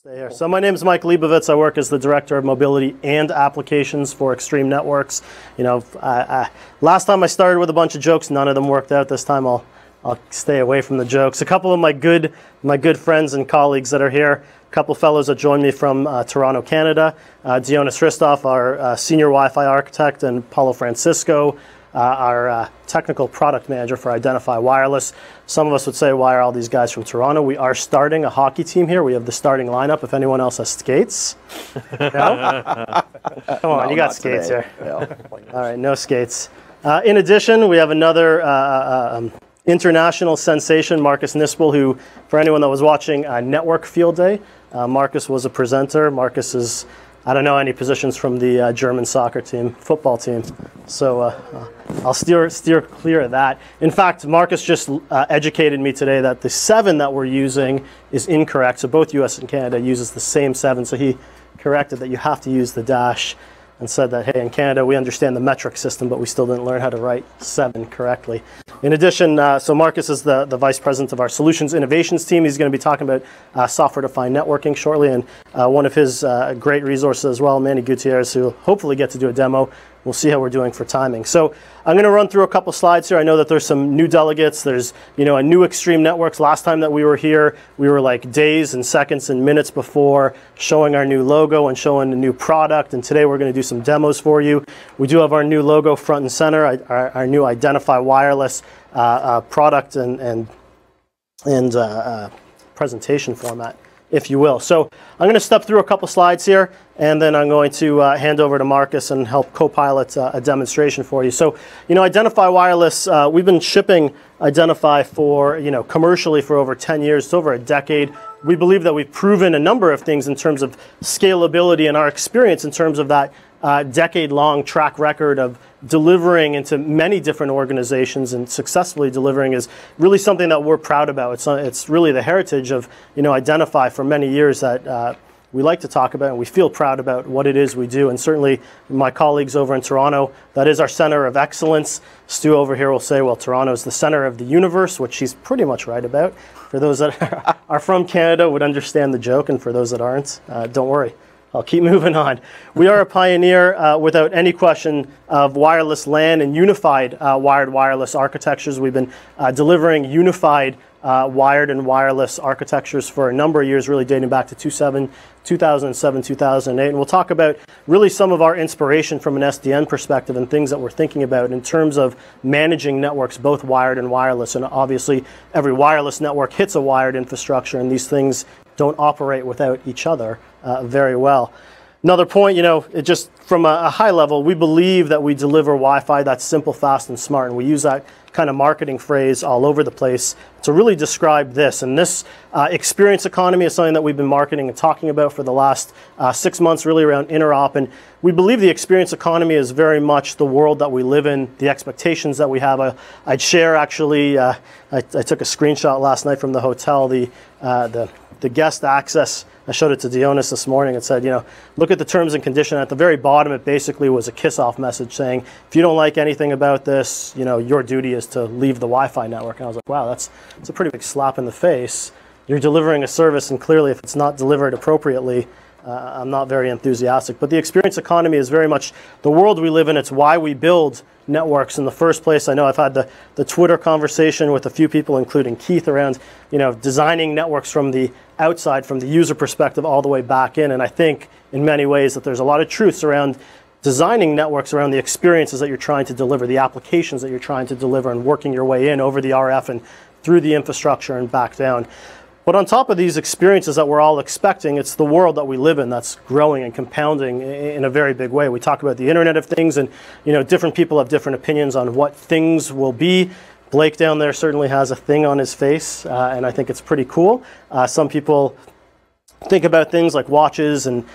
Stay here. So my name is Mike Leibovitz. I work as the Director of Mobility and Applications for Extreme Networks. You know, last time I started with a bunch of jokes, none of them worked out. This time I'll stay away from the jokes. A couple of my good friends and colleagues that are here, a couple of fellows that joined me from Toronto, Canada. Dionis Hristov, our Senior Wi-Fi Architect, and Paulo Francisco, our technical product manager for IdentiFi Wireless. Some of us would say, why are all these guys from Toronto? We are starting a hockey team here. We have the starting lineup if anyone else has skates. No? Come on, you got skates today. Here. Yeah. All right, no skates. In addition, we have another international sensation, Marcus Nispel, who, for anyone that was watching Network Field Day, Marcus was a presenter. Marcus is, I don't know any positions from the German soccer team, football team. So I'll steer clear of that. In fact, Marcus just educated me today that the 7 that we're using is incorrect. So both US and Canada uses the same 7. So he corrected that you have to use the dash and said that, hey, in Canada, we understand the metric system, but we still didn't learn how to write 7 correctly. In addition, so Marcus is the Vice President of our Solutions Innovations team. He's going to be talking about software-defined networking shortly, and one of his great resources as well, Manny Gutierrez, who will hopefully get to do a demo. We'll see how we're doing for timing. So I'm going to run through a couple slides here. I know that there's some new delegates. There's, you know, a new Extreme Networks. Last time that we were here, we were like days and seconds and minutes before showing our new logo and showing the new product. And today we're going to do some demos for you. We do have our new logo front and center, our new IdentiFi Wireless product and presentation format, if you will. So I'm going to step through a couple slides here, and then I'm going to hand over to Marcus and help co-pilot a demonstration for you. So, you know, IdentiFi Wireless, we've been shipping IdentiFi for, you know, commercially for over 10 years. It's over a decade. We believe that we've proven a number of things in terms of scalability, and our experience in terms of that decade-long track record of delivering into many different organizations and successfully delivering is really something that we're proud about. It's really the heritage of, you know, IdentiFi for many years that we like to talk about, and we feel proud about what it is we do. And certainly my colleagues over in Toronto, that is our center of excellence. Stu over here will say, well, Toronto is the center of the universe, which he's pretty much right about. For those that are from Canada would understand the joke, and for those that aren't, don't worry. I'll keep moving on. We are a pioneer, without any question, of wireless LAN and unified wired wireless architectures. We've been delivering unified wired and wireless architectures for a number of years, really dating back to 2007, 2008. And we'll talk about really some of our inspiration from an SDN perspective and things that we're thinking about in terms of managing networks, both wired and wireless. And obviously, every wireless network hits a wired infrastructure, and these things don't operate without each other very well. Another point, you know, it just from a high level, we believe that we deliver Wi-Fi that's simple, fast, and smart. And we use that kind of marketing phrase all over the place to really describe this. And this experience economy is something that we've been marketing and talking about for the last 6 months, really around interop. And we believe the experience economy is very much the world that we live in, the expectations that we have. I'd share, actually, I took a screenshot last night from the hotel, the guest access. I showed it to Dionis this morning and said, you know, look at the terms and condition. At the very bottom, it basically was a kiss-off message saying, if you don't like anything about this, you know, your duty is to leave the Wi-Fi network. And I was like, wow, that's a pretty big slap in the face. You're delivering a service, and clearly if it's not delivered appropriately, I'm not very enthusiastic. But the experience economy is very much the world we live in. It's why we build networks in the first place. I know I've had the Twitter conversation with a few people, including Keith, around, you know, designing networks from the outside, from the user perspective, all the way back in. And I think in many ways that there's a lot of truths around designing networks around the experiences that you're trying to deliver, the applications that you're trying to deliver, and working your way in over the RF and through the infrastructure and back down. But on top of these experiences that we're all expecting, it's the world that we live in that's growing and compounding in a very big way. We talk about the Internet of Things, and, you know, different people have different opinions on what things will be. Blake down there certainly has a thing on his face, and I think it's pretty cool. Some people think about things like watches and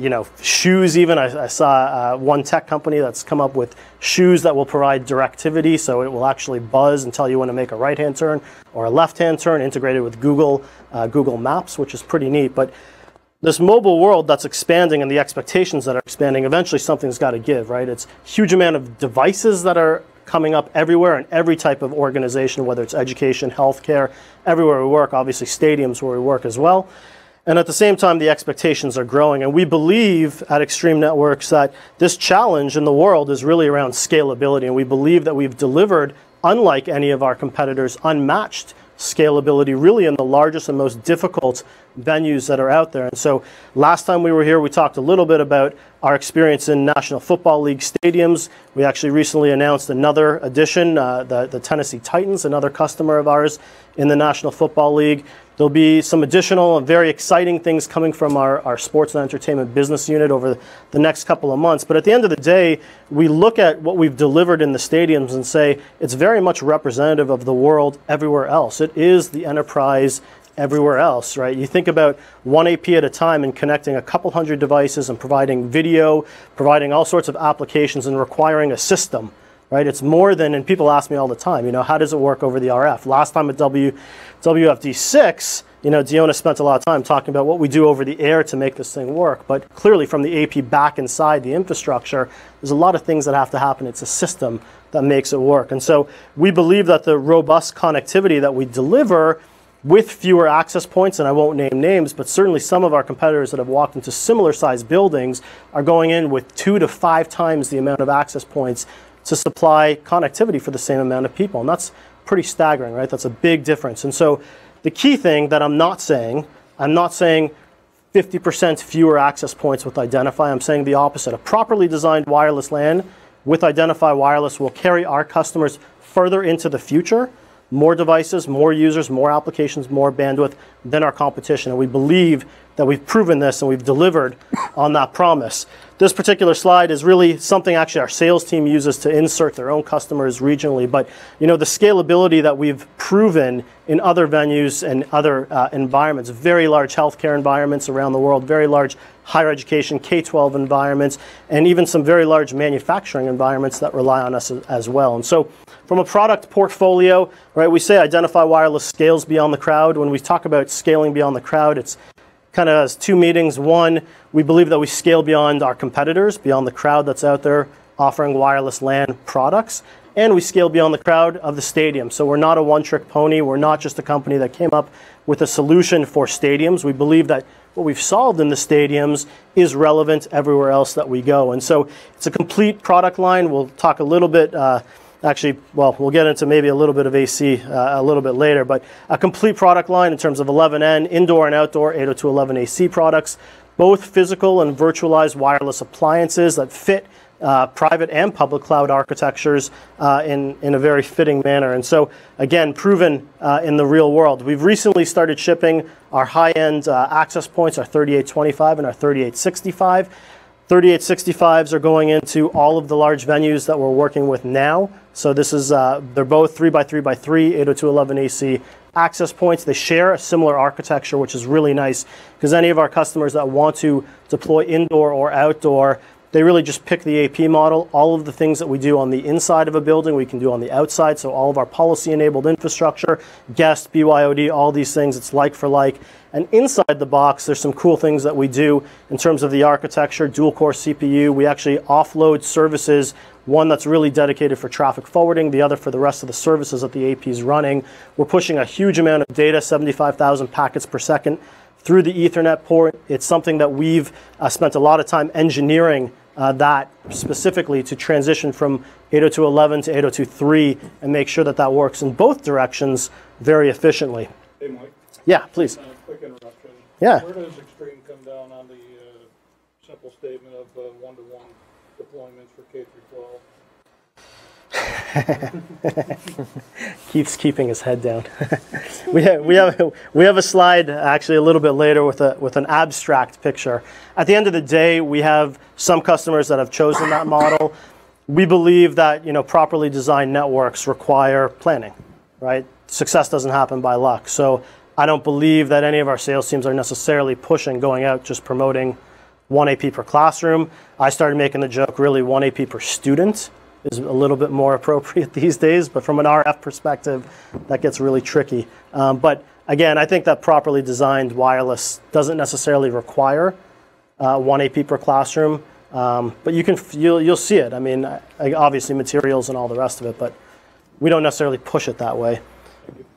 you know, shoes even. I saw one tech company that's come up with shoes that will provide directivity, so it will actually buzz and tell you when to make a right-hand turn or a left-hand turn, integrated with Google Maps, which is pretty neat. But this mobile world that's expanding and the expectations that are expanding, eventually something's got to give, right? It's a huge amount of devices that are coming up everywhere in every type of organization, whether it's education, healthcare, everywhere we work, obviously stadiums where we work as well. And at the same time, the expectations are growing. And we believe at Extreme Networks that this challenge in the world is really around scalability. And we believe that we've delivered, unlike any of our competitors, unmatched scalability really in the largest and most difficult venues that are out there. And so last time we were here, we talked a little bit about our experience in National Football League stadiums. We actually recently announced another addition, the Tennessee Titans, another customer of ours in the National Football League. There'll be some additional and very exciting things coming from our sports and entertainment business unit over the next couple of months. But at the end of the day, we look at what we've delivered in the stadiums and say it's very much representative of the world everywhere else. It is the enterprise everywhere else, right? You think about one AP at a time and connecting a couple hundred devices and providing video, providing all sorts of applications and requiring a system. Right? It's more than, and people ask me all the time, how does it work over the RF? Last time at WFD6, Diona spent a lot of time talking about what we do over the air to make this thing work. But clearly from the AP back inside the infrastructure, there's a lot of things that have to happen. It's a system that makes it work. And so we believe that the robust connectivity that we deliver with fewer access points, and I won't name names, but certainly some of our competitors that have walked into similar sized buildings are going in with 2 to 5 times the amount of access points to supply connectivity for the same amount of people. And that's pretty staggering, right? That's a big difference. And so the key thing that I'm not saying 50% fewer access points with IdentiFi. I'm saying the opposite. A properly designed wireless LAN with IdentiFi Wireless will carry our customers further into the future, more devices, more users, more applications, more bandwidth than our competition. And we believe that we've proven this and we've delivered on that promise. This particular slide is really something actually our sales team uses to insert their own customers regionally. But the scalability that we've proven in other venues and other environments, very large healthcare environments around the world, very large higher education, K-12 environments, and even some very large manufacturing environments that rely on us as well. And so from a product portfolio, right, we say IdentiFi Wireless scales beyond the crowd. When we talk about scaling beyond the crowd, it's kind of has 2 meanings. One, we believe that we scale beyond our competitors, beyond the crowd that's out there offering wireless LAN products, and we scale beyond the crowd of the stadium. So we're not a one-trick pony. We're not just a company that came up with a solution for stadiums. We believe that what we've solved in the stadiums is relevant everywhere else that we go. And so it's a complete product line. We'll talk a little bit we'll get into maybe a little bit of AC a little bit later, but a complete product line in terms of 11N, indoor and outdoor 802.11ac products, both physical and virtualized wireless appliances that fit private and public cloud architectures in a very fitting manner. And so, again, proven in the real world. We've recently started shipping our high-end access points, our 3825 and our 3865. 3865s are going into all of the large venues that we're working with now. So this is, they're both 3x3x3, 802.11ac access points. They share a similar architecture, which is really nice because any of our customers that want to deploy indoor or outdoor, they really just pick the AP model. All of the things that we do on the inside of a building, we can do on the outside. So all of our policy-enabled infrastructure, guest, BYOD, all these things, it's like for like. And inside the box, there's some cool things that we do in terms of the architecture, dual-core CPU. We actually offload services, one that's really dedicated for traffic forwarding, the other for the rest of the services that the AP is running. We're pushing a huge amount of data, 75,000 packets per second, through the Ethernet port. It's something that we've spent a lot of time engineering that specifically to transition from 802.11 to 802.3 and make sure that that works in both directions very efficiently. Hey, Mike. Yeah, please. Quick interruption. Yeah. Where does Extreme come down on the simple statement of one-to-one deployments for K through 12? Keeps keeping his head down. we have a slide actually a little bit later with an abstract picture. At the end of the day, we have some customers that have chosen that model. We believe that properly designed networks require planning, right? Success doesn't happen by luck. So I don't believe that any of our sales teams are necessarily pushing, going out, just promoting 1 AP per classroom. I started making the joke, really 1 AP per student is a little bit more appropriate these days, but from an RF perspective, that gets really tricky. But again, I think that properly designed wireless doesn't necessarily require 1 AP per classroom, but you'll see it. I mean, obviously materials and all the rest of it, but we don't necessarily push it that way.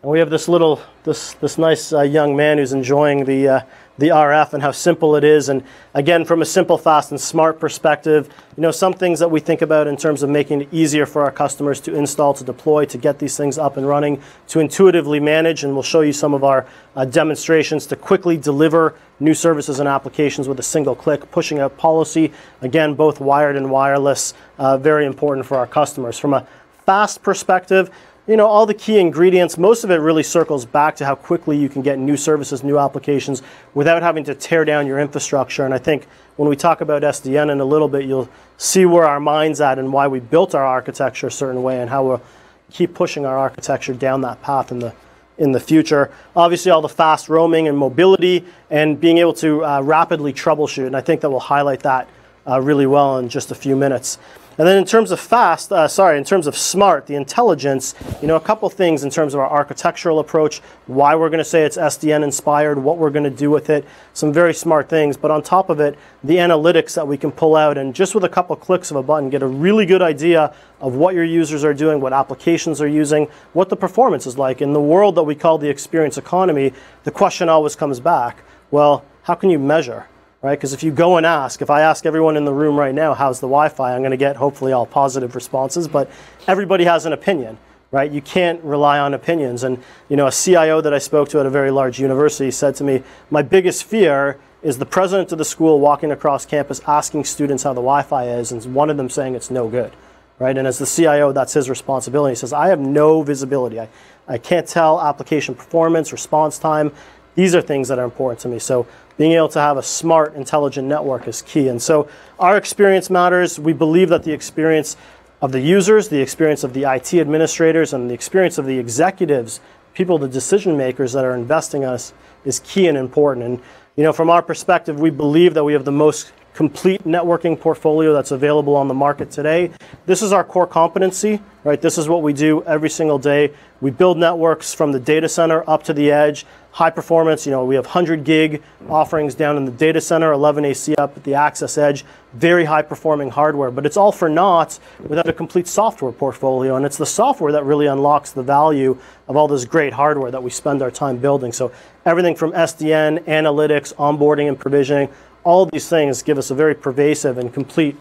And we have this little, this nice young man who's enjoying the RF and how simple it is. And again, from a simple, fast, and smart perspective, you know, some things that we think about in terms of making it easier for our customers to install, to deploy, to get these things up and running, to intuitively manage. And we'll show you some of our demonstrations to quickly deliver new services and applications with a single click, pushing out policy. Again, both wired and wireless, very important for our customers. From a fast perspective, you know, all the key ingredients, most of it really circles back to how quickly you can get new services, new applications without having to tear down your infrastructure. And I think when we talk about SDN in a little bit, you'll see where our mind's at and why we built our architecture a certain way and how we'll keep pushing our architecture down that path in the future. Obviously, all the fast roaming and mobility and being able to rapidly troubleshoot. And I think that we'll highlight that really well in just a few minutes. And then in terms of in terms of smart, the intelligence, you know, a couple things in terms of our architectural approach, why we're going to say it's SDN inspired, what we're going to do with it, some very smart things. But on top of it, the analytics that we can pull out and just with a couple clicks of a button, get a really good idea of what your users are doing, what applications are using, what the performance is like. In the world that we call the experience economy, the question always comes back, well, how can you measure? Right? Because if you go and ask, if I ask everyone in the room right now, how's the Wi-Fi, I'm going to get hopefully all positive responses, but everybody has an opinion, right? You can't rely on opinions. And, you know, a CIO that I spoke to at a very large university said to me, my biggest fear is the president of the school walking across campus asking students how the Wi-Fi is, and one of them saying it's no good, right? And as the CIO, that's his responsibility. He says, I have no visibility. I can't tell application performance, response time. These are things that are important to me. So being able to have a smart, intelligent network is key. And so our experience matters. We believe that the experience of the users, the experience of the IT administrators, and the experience of the executives, people, the decision makers that are investing in us is key and important. And you know, from our perspective, we believe that we have the most complete networking portfolio that's available on the market today. This is our core competency, right? This is what we do every single day. We build networks from the data center up to the edge, high performance. You know, we have 100 gig offerings down in the data center, 11 AC up at the access edge, very high performing hardware, but it's all for naught without a complete software portfolio. And it's the software that really unlocks the value of all this great hardware that we spend our time building. So everything from SDN, analytics, onboarding and provisioning, all of these things give us a very pervasive and complete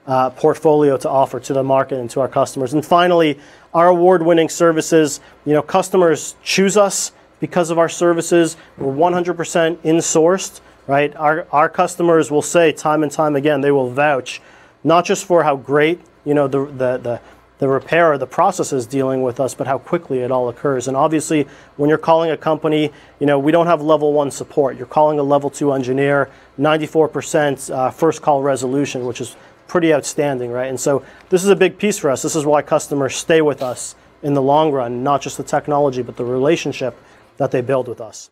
portfolio to offer to the market and to our customers. And finally, our award-winning services. You know, customers choose us because of our services. We're 100% in-sourced, right? Our customers will say time and time again, they will vouch, not just for how great, you know, the repair or the process is dealing with us, but how quickly it all occurs. And obviously, when you're calling a company, you know, we don't have level 1 support. You're calling a level 2 engineer, 94% first call resolution, which is pretty outstanding, right? And so this is a big piece for us. This is why customers stay with us in the long run, not just the technology, but the relationship that they build with us.